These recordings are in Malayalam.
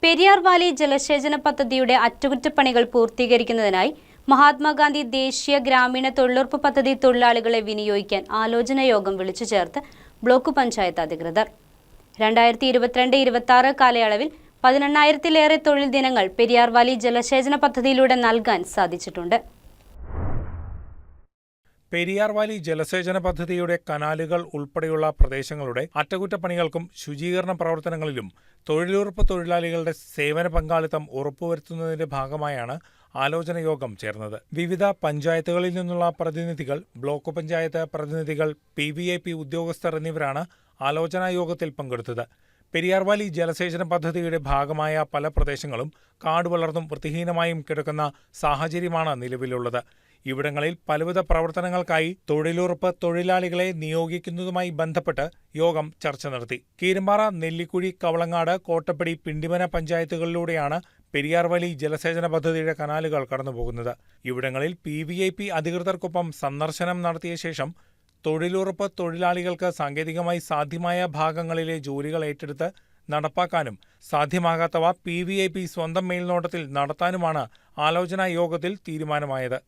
പെരിയാർ വാലി ജലസേചന പദ്ധതിയുടെ അറ്റകുറ്റപ്പണികൾ പൂർത്തീകരിക്കുന്നതിനായി മഹാത്മാഗാന്ധി ദേശീയ ഗ്രാമീണ തൊഴിലുറപ്പ് പദ്ധതി തൊഴിലാളികളെ വിനിയോഗിക്കാൻ ആലോചനാ യോഗം വിളിച്ചു ചേർത്ത് ബ്ലോക്ക് പഞ്ചായത്ത് അധികൃതർ. 2022-26 കാലയളവിൽ 18,000-ലേറെ തൊഴിൽ ദിനങ്ങൾ പെരിയാർ വാലി ജലസേചന പദ്ധതിയിലൂടെ നൽകാൻ സാധിച്ചിട്ടുണ്ട്. പെരിയാർ വാലി ജലസേചന പദ്ധതിയുടെ കനാലുകൾ ഉൾപ്പെടെയുള്ള പ്രദേശങ്ങളുടെ അറ്റകുറ്റപ്പണികൾക്കും ശുചീകരണ പ്രവർത്തനങ്ങളിലും തൊഴിലുറപ്പ് തൊഴിലാളികളുടെ സേവന പങ്കാളിത്തം ഉറപ്പുവരുത്തുന്നതിന്റെ ഭാഗമായാണ് ആലോചന യോഗം ചേർന്നത്. വിവിധ പഞ്ചായത്തുകളിൽ നിന്നുള്ള പ്രതിനിധികൾ, ബ്ലോക്ക് പഞ്ചായത്ത് പ്രതിനിധികൾ, PVIP ഉദ്യോഗസ്ഥർ എന്നിവരാണ് ആലോചനാ യോഗത്തിൽ പങ്കെടുത്തത്. പെരിയാർ വാലി ജലസേചന പദ്ധതിയുടെ ഭാഗമായ പല പ്രദേശങ്ങളും കാട് വളർന്നും വൃത്തിഹീനമായും കിടക്കുന്ന സാഹചര്യമാണ് നിലവിലുള്ളത്. ഇവിടങ്ങളിൽ പലവിധ പ്രവർത്തനങ്ങൾക്കായി തൊഴിലുറപ്പ് തൊഴിലാളികളെ നിയോഗിക്കുന്നതുമായി ബന്ധപ്പെട്ട് യോഗം ചർച്ച നടത്തി. കീരമ്പാറ, നെല്ലിക്കുഴി, കവളങ്ങാട്, കോട്ടപ്പടി, പിണ്ടിമന പഞ്ചായത്തുകളിലൂടെയാണ് പെരിയാർ വാലി ജലസേചന പദ്ധതിയുടെ കനാലുകൾ കടന്നുപോകുന്നത്. ഇവിടങ്ങളിൽ PVIP അധികൃതർക്കൊപ്പം സന്ദർശനം നടത്തിയ ശേഷം തൊഴിലുറപ്പ് തൊഴിലാളികൾക്ക് സാങ്കേതികമായി സാധ്യമായ ഭാഗങ്ങളിലെ ജോലികൾ ഏറ്റെടുത്ത് നടപ്പാക്കാനും സാധ്യമാകാത്തവ PVIP സ്വന്തം മേൽനോട്ടത്തിൽ നടത്താനുമാണ് ആലോചനാ യോഗത്തിൽ തീരുമാനമായത്.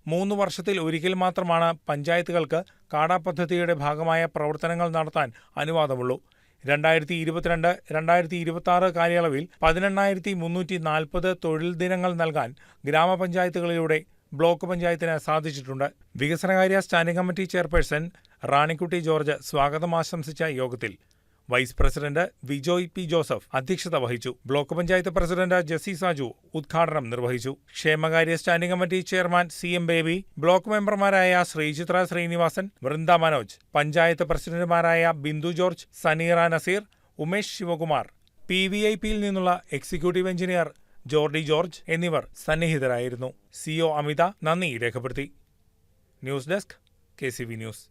3 വർഷത്തിൽ ഒരിക്കൽ മാത്രമാണ് പഞ്ചായത്തുകൾക്ക് കാഡ പദ്ധതിയുടെ ഭാഗമായ പ്രവർത്തനങ്ങൾ നടത്താൻ അനുവാദമുള്ളൂ. 2022-2026 കാലയളവിൽ 18,340 തൊഴിൽ ദിനങ്ങൾ നൽകാൻ ഗ്രാമപഞ്ചായത്തുകളിലൂടെ ബ്ലോക്ക് പഞ്ചായത്തിന് സാധിച്ചിട്ടുണ്ട്. വികസനകാര്യ standing committee chairperson Ranikutty George സ്വാഗതം ആശംസിച്ച യോഗത്തിൽ vice president Vijoy P. Joseph അധ്യക്ഷത വഹിച്ചു. ബ്ലോക്ക് പഞ്ചായത്ത് പ്രസിഡന്റ് ജെസ്സി സാജു ഉദ്ഘാടനം നിർവഹിച്ചു. ക്ഷേമകാര്യ standing committee chairman CM Baby, block മെമ്പർമാരായ ശ്രീചിത്ര ശ്രീനിവാസൻ, വൃന്ദ മനോജ്, പഞ്ചായത്ത് പ്രസിഡന്റുമാരായ ബിന്ദു ജോർജ്, സനീറ നസീർ, ഉമേഷ് ശിവകുമാർ, PVIPയിൽ നിന്നുള്ള എക്സിക്യൂട്ടീവ് എഞ്ചിനീയർ ജോർഡി ജോർജ് എന്നിവർ സന്നിഹിതരായിരുന്നു. CO അമിത നന്ദി രേഖപ്പെടുത്തി. News desk KCV news.